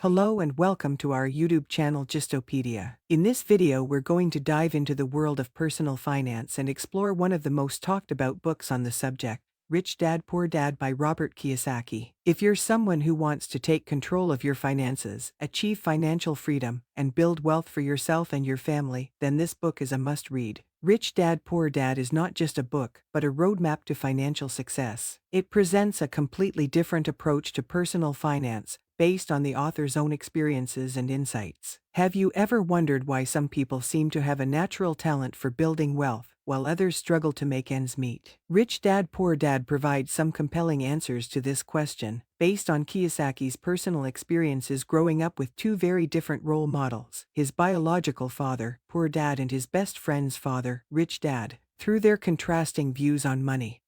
Hello and welcome to our YouTube channel Gistopedia. In this video we're going to dive into the world of personal finance and explore one of the most talked about books on the subject, Rich Dad Poor Dad by Robert Kiyosaki. If you're someone who wants to take control of your finances, achieve financial freedom, and build wealth for yourself and your family, then this book is a must-read. Rich Dad Poor Dad is not just a book, but a roadmap to financial success. It presents a completely different approach to personal finance, based on the author's own experiences and insights. Have you ever wondered why some people seem to have a natural talent for building wealth, while others struggle to make ends meet? Rich Dad Poor Dad provides some compelling answers to this question, based on Kiyosaki's personal experiences growing up with two very different role models, his biological father, Poor Dad, and his best friend's father, Rich Dad. Through their contrasting views on money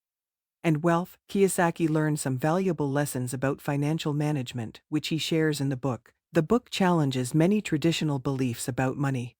and wealth, Kiyosaki learned some valuable lessons about financial management, which he shares in the book. The book challenges many traditional beliefs about money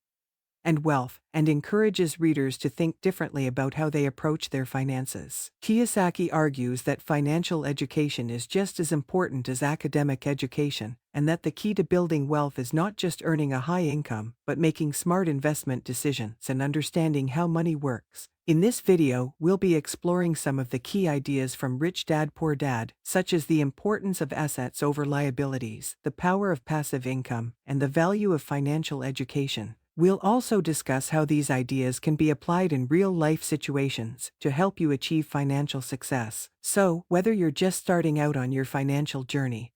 and wealth, and encourages readers to think differently about how they approach their finances. Kiyosaki argues that financial education is just as important as academic education, and that the key to building wealth is not just earning a high income, but making smart investment decisions and understanding how money works. In this video, we'll be exploring some of the key ideas from Rich Dad Poor Dad, such as the importance of assets over liabilities, the power of passive income, and the value of financial education. We'll also discuss how these ideas can be applied in real-life situations to help you achieve financial success. So, whether you're just starting out on your financial journey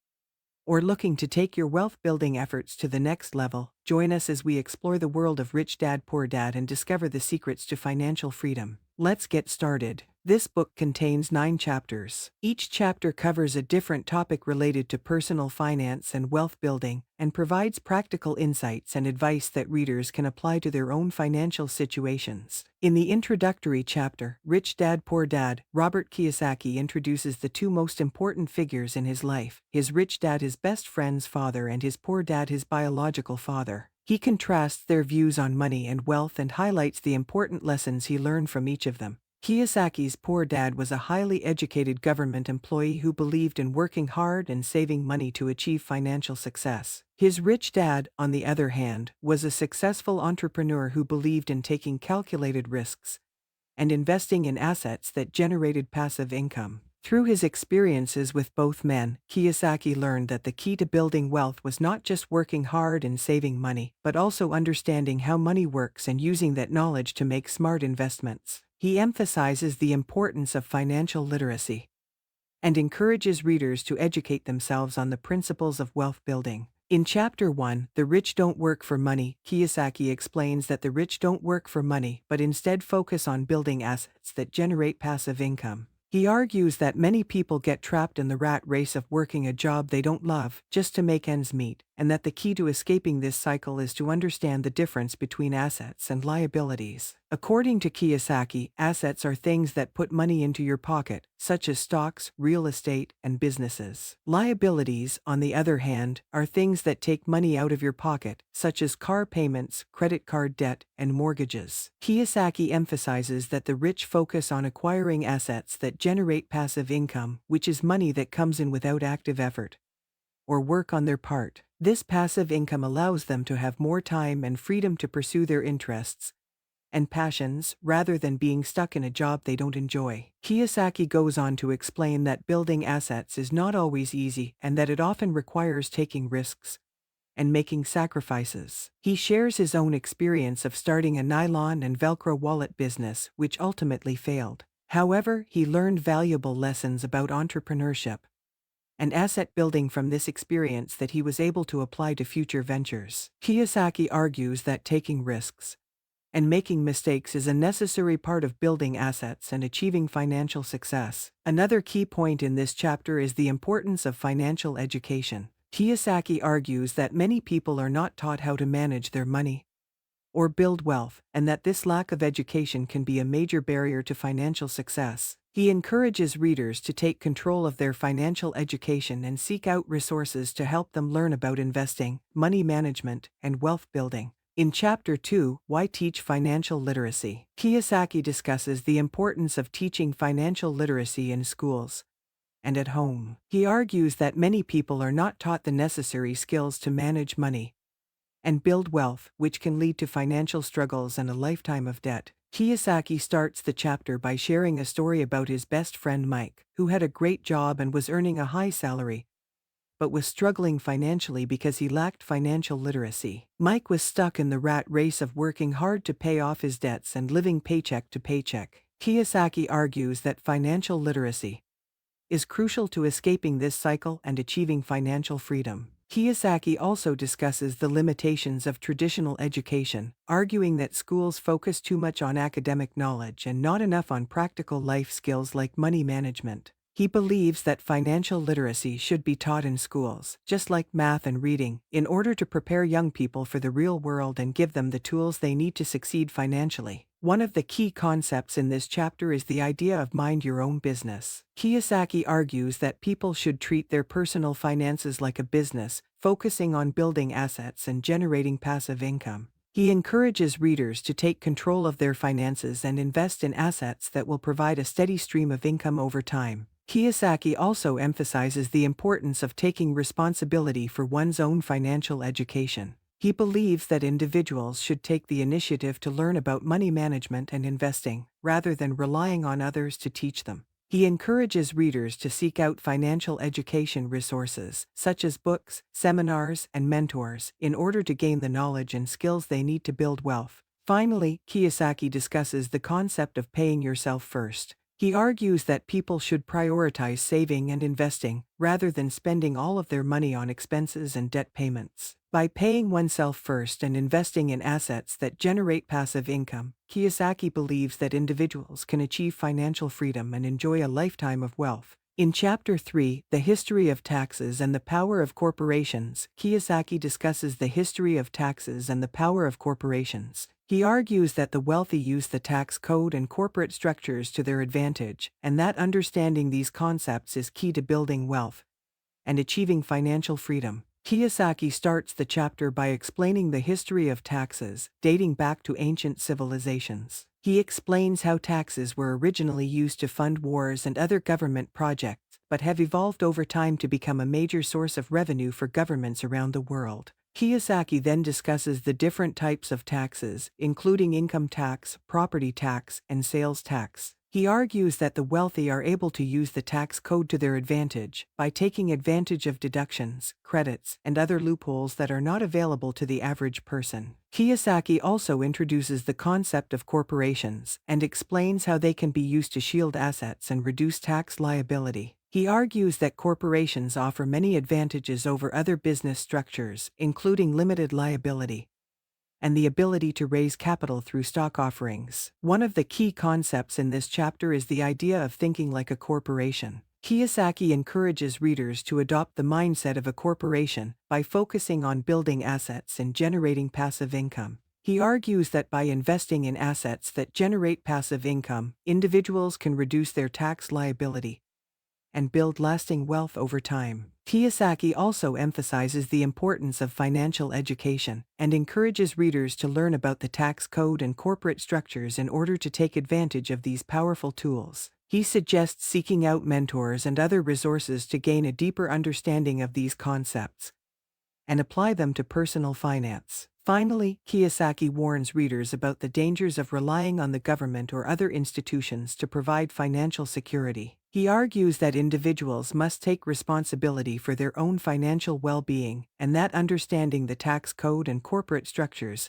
or looking to take your wealth-building efforts to the next level, join us as we explore the world of Rich Dad Poor Dad and discover the secrets to financial freedom. Let's get started. This book contains 9 chapters. Each chapter covers a different topic related to personal finance and wealth building, and provides practical insights and advice that readers can apply to their own financial situations. In the introductory chapter, Rich Dad Poor Dad, Robert Kiyosaki introduces the two most important figures in his life, his rich dad, his best friend's father, and his poor dad, his biological father. He contrasts their views on money and wealth and highlights the important lessons he learned from each of them. Kiyosaki's poor dad was a highly educated government employee who believed in working hard and saving money to achieve financial success. His rich dad, on the other hand, was a successful entrepreneur who believed in taking calculated risks and investing in assets that generated passive income. Through his experiences with both men, Kiyosaki learned that the key to building wealth was not just working hard and saving money, but also understanding how money works and using that knowledge to make smart investments. He emphasizes the importance of financial literacy and encourages readers to educate themselves on the principles of wealth building. In Chapter 1, The Rich Don't Work for Money, Kiyosaki explains that the rich don't work for money but instead focus on building assets that generate passive income. He argues that many people get trapped in the rat race of working a job they don't love just to make ends meet, and that the key to escaping this cycle is to understand the difference between assets and liabilities. According to Kiyosaki, assets are things that put money into your pocket, such as stocks, real estate, and businesses. Liabilities, on the other hand, are things that take money out of your pocket, such as car payments, credit card debt, and mortgages. Kiyosaki emphasizes that the rich focus on acquiring assets that generate passive income, which is money that comes in without active effort or work on their part. This passive income allows them to have more time and freedom to pursue their interests and passions, rather than being stuck in a job they don't enjoy. Kiyosaki goes on to explain that building assets is not always easy and that it often requires taking risks and making sacrifices. He shares his own experience of starting a nylon and Velcro wallet business, which ultimately failed. However, he learned valuable lessons about entrepreneurship and asset building from this experience that he was able to apply to future ventures. Kiyosaki argues that taking risks and making mistakes is a necessary part of building assets and achieving financial success. Another key point in this chapter is the importance of financial education. Kiyosaki argues that many people are not taught how to manage their money or build wealth, and that this lack of education can be a major barrier to financial success. He encourages readers to take control of their financial education and seek out resources to help them learn about investing, money management, and wealth building. In Chapter 2, Why Teach Financial Literacy? Kiyosaki discusses the importance of teaching financial literacy in schools and at home. He argues that many people are not taught the necessary skills to manage money and build wealth, which can lead to financial struggles and a lifetime of debt. Kiyosaki starts the chapter by sharing a story about his best friend Mike, who had a great job and was earning a high salary, but was struggling financially because he lacked financial literacy. Mike was stuck in the rat race of working hard to pay off his debts and living paycheck to paycheck. Kiyosaki argues that financial literacy is crucial to escaping this cycle and achieving financial freedom. Kiyosaki also discusses the limitations of traditional education, arguing that schools focus too much on academic knowledge and not enough on practical life skills like money management. He believes that financial literacy should be taught in schools, just like math and reading, in order to prepare young people for the real world and give them the tools they need to succeed financially. One of the key concepts in this chapter is the idea of mind your own business. Kiyosaki argues that people should treat their personal finances like a business, focusing on building assets and generating passive income. He encourages readers to take control of their finances and invest in assets that will provide a steady stream of income over time. Kiyosaki also emphasizes the importance of taking responsibility for one's own financial education. He believes that individuals should take the initiative to learn about money management and investing, rather than relying on others to teach them. He encourages readers to seek out financial education resources, such as books, seminars, and mentors, in order to gain the knowledge and skills they need to build wealth. Finally, Kiyosaki discusses the concept of paying yourself first. He argues that people should prioritize saving and investing, rather than spending all of their money on expenses and debt payments. By paying oneself first and investing in assets that generate passive income, Kiyosaki believes that individuals can achieve financial freedom and enjoy a lifetime of wealth. In Chapter 3, The History of Taxes and the Power of Corporations, Kiyosaki discusses the history of taxes and the power of corporations. He argues that the wealthy use the tax code and corporate structures to their advantage, and that understanding these concepts is key to building wealth and achieving financial freedom. Kiyosaki starts the chapter by explaining the history of taxes, dating back to ancient civilizations. He explains how taxes were originally used to fund wars and other government projects, but have evolved over time to become a major source of revenue for governments around the world. Kiyosaki then discusses the different types of taxes, including income tax, property tax, and sales tax. He argues that the wealthy are able to use the tax code to their advantage by taking advantage of deductions, credits, and other loopholes that are not available to the average person. Kiyosaki also introduces the concept of corporations and explains how they can be used to shield assets and reduce tax liability. He argues that corporations offer many advantages over other business structures, including limited liability and the ability to raise capital through stock offerings. One of the key concepts in this chapter is the idea of thinking like a corporation. Kiyosaki encourages readers to adopt the mindset of a corporation by focusing on building assets and generating passive income. He argues that by investing in assets that generate passive income, individuals can reduce their tax liability and build lasting wealth over time. Kiyosaki also emphasizes the importance of financial education and encourages readers to learn about the tax code and corporate structures in order to take advantage of these powerful tools. He suggests seeking out mentors and other resources to gain a deeper understanding of these concepts and apply them to personal finance. Finally, Kiyosaki warns readers about the dangers of relying on the government or other institutions to provide financial security. He argues that individuals must take responsibility for their own financial well-being, and that understanding the tax code and corporate structures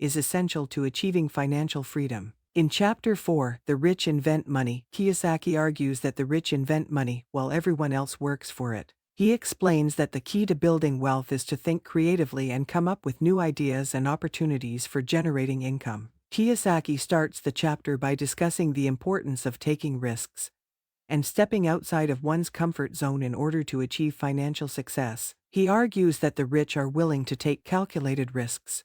is essential to achieving financial freedom. In Chapter 4, The Rich Invent Money, Kiyosaki argues that the rich invent money while everyone else works for it. He explains that the key to building wealth is to think creatively and come up with new ideas and opportunities for generating income. Kiyosaki starts the chapter by discussing the importance of taking risks and stepping outside of one's comfort zone in order to achieve financial success. He argues that the rich are willing to take calculated risks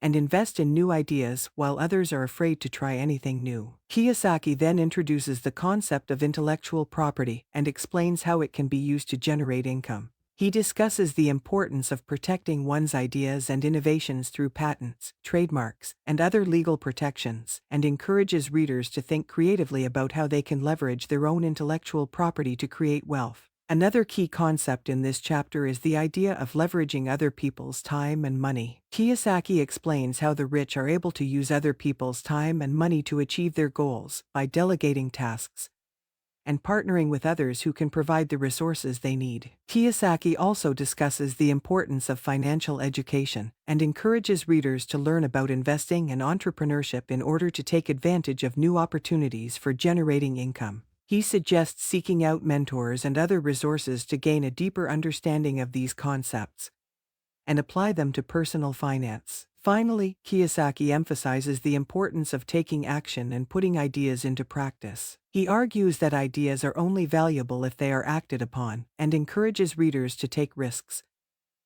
and invest in new ideas while others are afraid to try anything new. Kiyosaki then introduces the concept of intellectual property and explains how it can be used to generate income. He discusses the importance of protecting one's ideas and innovations through patents, trademarks, and other legal protections, and encourages readers to think creatively about how they can leverage their own intellectual property to create wealth. Another key concept in this chapter is the idea of leveraging other people's time and money. Kiyosaki explains how the rich are able to use other people's time and money to achieve their goals by delegating tasks and partnering with others who can provide the resources they need. Kiyosaki also discusses the importance of financial education and encourages readers to learn about investing and entrepreneurship in order to take advantage of new opportunities for generating income. He suggests seeking out mentors and other resources to gain a deeper understanding of these concepts and apply them to personal finance. Finally, Kiyosaki emphasizes the importance of taking action and putting ideas into practice. He argues that ideas are only valuable if they are acted upon, and encourages readers to take risks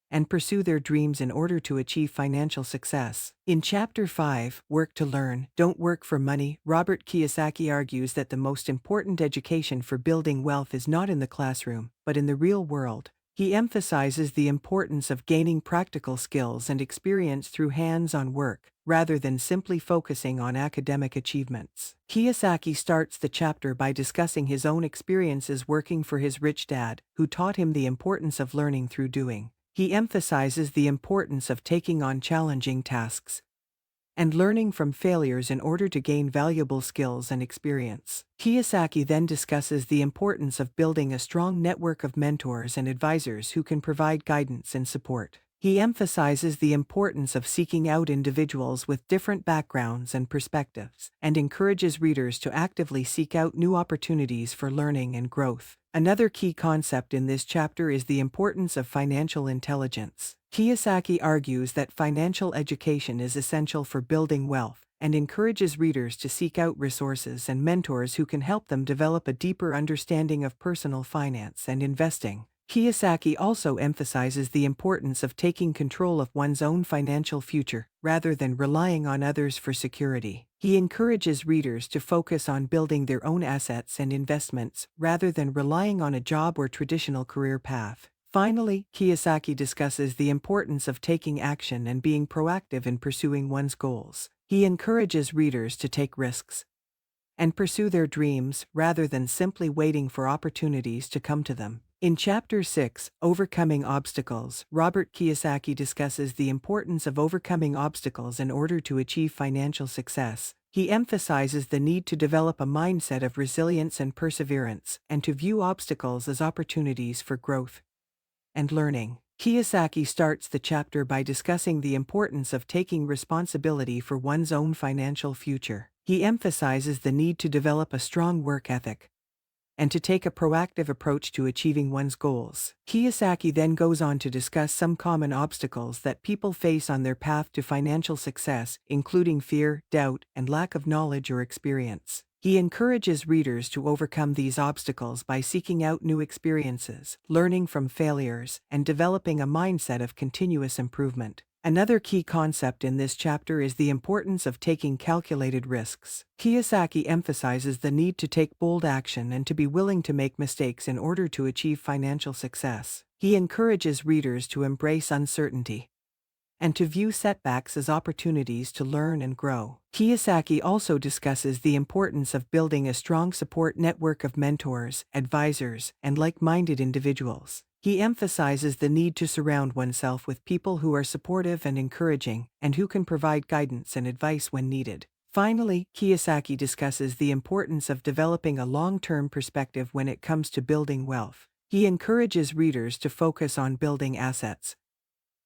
and pursue their dreams in order to achieve financial success. In Chapter 5, Work to Learn, Don't Work for Money, Robert Kiyosaki argues that the most important education for building wealth is not in the classroom, but in the real world. He emphasizes the importance of gaining practical skills and experience through hands-on work, rather than simply focusing on academic achievements. Kiyosaki starts the chapter by discussing his own experiences working for his rich dad, who taught him the importance of learning through doing. He emphasizes the importance of taking on challenging tasks and learning from failures in order to gain valuable skills and experience. Kiyosaki then discusses the importance of building a strong network of mentors and advisors who can provide guidance and support. He emphasizes the importance of seeking out individuals with different backgrounds and perspectives, and encourages readers to actively seek out new opportunities for learning and growth. Another key concept in this chapter is the importance of financial intelligence. Kiyosaki argues that financial education is essential for building wealth, and encourages readers to seek out resources and mentors who can help them develop a deeper understanding of personal finance and investing. Kiyosaki also emphasizes the importance of taking control of one's own financial future, rather than relying on others for security. He encourages readers to focus on building their own assets and investments, rather than relying on a job or traditional career path. Finally, Kiyosaki discusses the importance of taking action and being proactive in pursuing one's goals. He encourages readers to take risks and pursue their dreams, rather than simply waiting for opportunities to come to them. In Chapter 6, Overcoming Obstacles, Robert Kiyosaki discusses the importance of overcoming obstacles in order to achieve financial success. He emphasizes the need to develop a mindset of resilience and perseverance, and to view obstacles as opportunities for growth and learning. Kiyosaki starts the chapter by discussing the importance of taking responsibility for one's own financial future. He emphasizes the need to develop a strong work ethic and to take a proactive approach to achieving one's goals. Kiyosaki then goes on to discuss some common obstacles that people face on their path to financial success, including fear, doubt, and lack of knowledge or experience. He encourages readers to overcome these obstacles by seeking out new experiences, learning from failures, and developing a mindset of continuous improvement. Another key concept in this chapter is the importance of taking calculated risks. Kiyosaki emphasizes the need to take bold action and to be willing to make mistakes in order to achieve financial success. He encourages readers to embrace uncertainty and to view setbacks as opportunities to learn and grow. Kiyosaki also discusses the importance of building a strong support network of mentors, advisors, and like-minded individuals. He emphasizes the need to surround oneself with people who are supportive and encouraging, and who can provide guidance and advice when needed. Finally, Kiyosaki discusses the importance of developing a long-term perspective when it comes to building wealth. He encourages readers to focus on building assets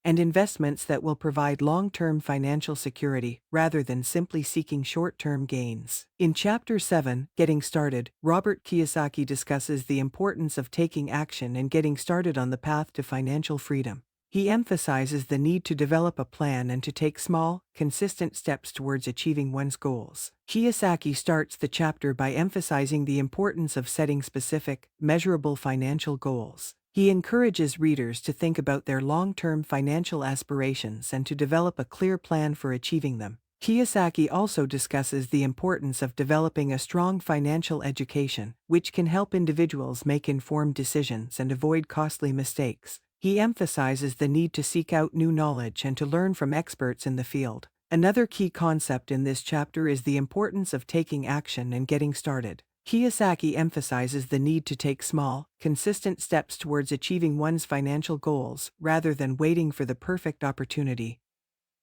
and investments that will provide long-term financial security, rather than simply seeking short-term gains. In Chapter 7, Getting Started, Robert Kiyosaki discusses the importance of taking action and getting started on the path to financial freedom. He emphasizes the need to develop a plan and to take small, consistent steps towards achieving one's goals. Kiyosaki starts the chapter by emphasizing the importance of setting specific, measurable financial goals. He encourages readers to think about their long-term financial aspirations and to develop a clear plan for achieving them. Kiyosaki also discusses the importance of developing a strong financial education, which can help individuals make informed decisions and avoid costly mistakes. He emphasizes the need to seek out new knowledge and to learn from experts in the field. Another key concept in this chapter is the importance of taking action and getting started. Kiyosaki emphasizes the need to take small, consistent steps towards achieving one's financial goals rather than waiting for the perfect opportunity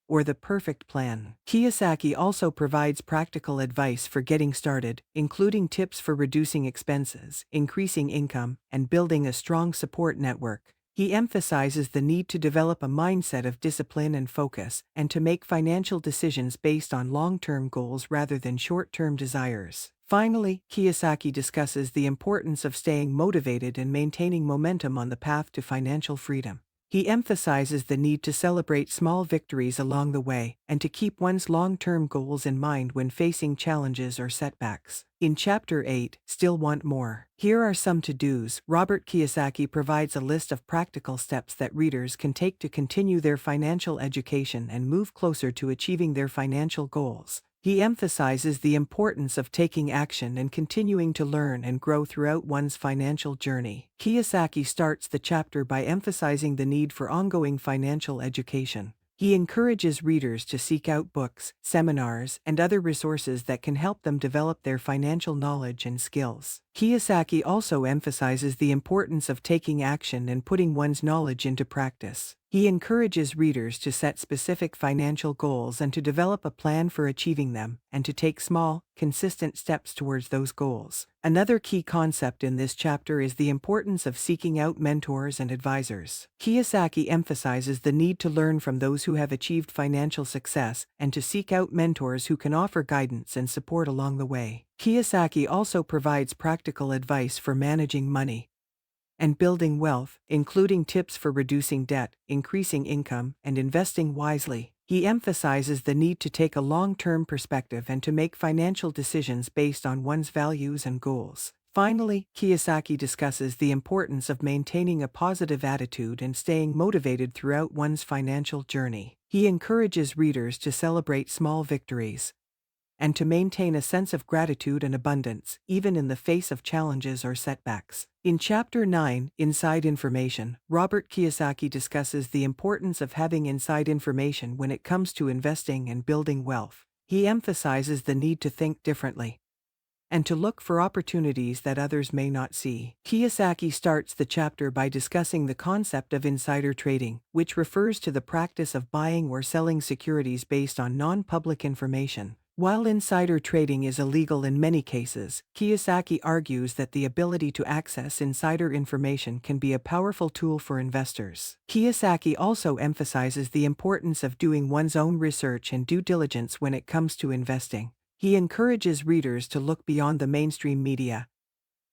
or the perfect plan. Kiyosaki also provides practical advice for getting started, including tips for reducing expenses, increasing income, and building a strong support network. He emphasizes the need to develop a mindset of discipline and focus, and to make financial decisions based on long-term goals rather than short-term desires. Finally, Kiyosaki discusses the importance of staying motivated and maintaining momentum on the path to financial freedom. He emphasizes the need to celebrate small victories along the way and to keep one's long-term goals in mind when facing challenges or setbacks. In Chapter 8, Still Want More? Here are some to-dos. Robert Kiyosaki provides a list of practical steps that readers can take to continue their financial education and move closer to achieving their financial goals. He emphasizes the importance of taking action and continuing to learn and grow throughout one's financial journey. Kiyosaki starts the chapter by emphasizing the need for ongoing financial education. He encourages readers to seek out books, seminars, and other resources that can help them develop their financial knowledge and skills. Kiyosaki also emphasizes the importance of taking action and putting one's knowledge into practice. He encourages readers to set specific financial goals and to develop a plan for achieving them, and to take small, consistent steps towards those goals. Another key concept in this chapter is the importance of seeking out mentors and advisors. Kiyosaki emphasizes the need to learn from those who have achieved financial success and to seek out mentors who can offer guidance and support along the way. Kiyosaki also provides practical advice for managing money and building wealth, including tips for reducing debt, increasing income, and investing wisely. He emphasizes the need to take a long-term perspective and to make financial decisions based on one's values and goals. Finally, Kiyosaki discusses the importance of maintaining a positive attitude and staying motivated throughout one's financial journey. He encourages readers to celebrate small victories and to maintain a sense of gratitude and abundance, even in the face of challenges or setbacks. In Chapter 9, Inside Information, Robert Kiyosaki discusses the importance of having inside information when it comes to investing and building wealth. He emphasizes the need to think differently and to look for opportunities that others may not see. Kiyosaki starts the chapter by discussing the concept of insider trading, which refers to the practice of buying or selling securities based on non-public information. While insider trading is illegal in many cases, Kiyosaki argues that the ability to access insider information can be a powerful tool for investors. Kiyosaki also emphasizes the importance of doing one's own research and due diligence when it comes to investing. He encourages readers to look beyond the mainstream media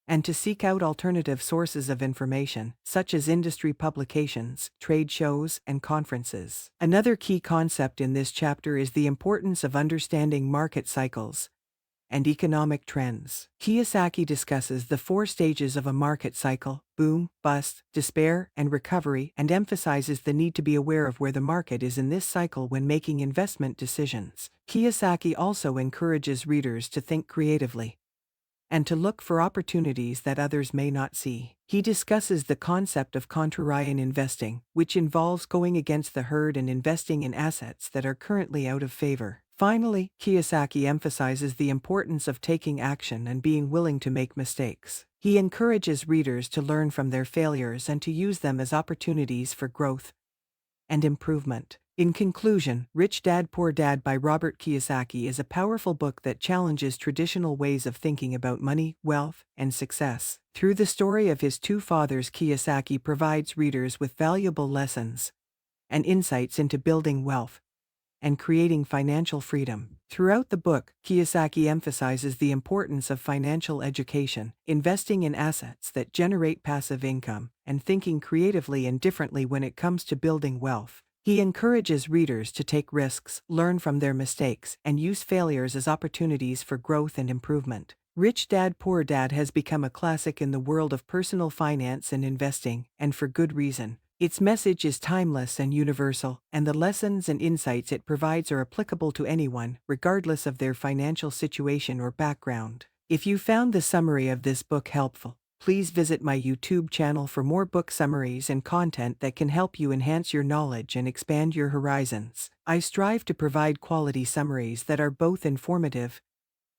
and to seek out alternative sources of information, such as industry publications, trade shows, and conferences. Another key concept in this chapter is the importance of understanding market cycles and economic trends. Kiyosaki discusses the 4 stages of a market cycle: boom, bust, despair, and recovery, and emphasizes the need to be aware of where the market is in this cycle when making investment decisions. Kiyosaki also encourages readers to think creatively and to look for opportunities that others may not see. He discusses the concept of contrarian investing, which involves going against the herd and investing in assets that are currently out of favor. Finally, Kiyosaki emphasizes the importance of taking action and being willing to make mistakes. He encourages readers to learn from their failures and to use them as opportunities for growth and improvement. In conclusion, Rich Dad Poor Dad by Robert Kiyosaki is a powerful book that challenges traditional ways of thinking about money, wealth, and success. Through the story of his 2 fathers, Kiyosaki provides readers with valuable lessons and insights into building wealth and creating financial freedom. Throughout the book, Kiyosaki emphasizes the importance of financial education, investing in assets that generate passive income, and thinking creatively and differently when it comes to building wealth. He encourages readers to take risks, learn from their mistakes, and use failures as opportunities for growth and improvement. Rich Dad Poor Dad has become a classic in the world of personal finance and investing, and for good reason. Its message is timeless and universal, and the lessons and insights it provides are applicable to anyone, regardless of their financial situation or background. If you found the summary of this book helpful, Please visit my YouTube channel for more book summaries and content that can help you enhance your knowledge and expand your horizons. I strive to provide quality summaries that are both informative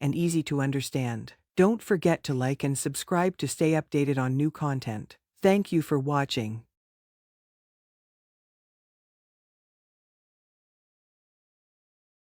and easy to understand. Don't forget to like and subscribe to stay updated on new content. Thank you for watching.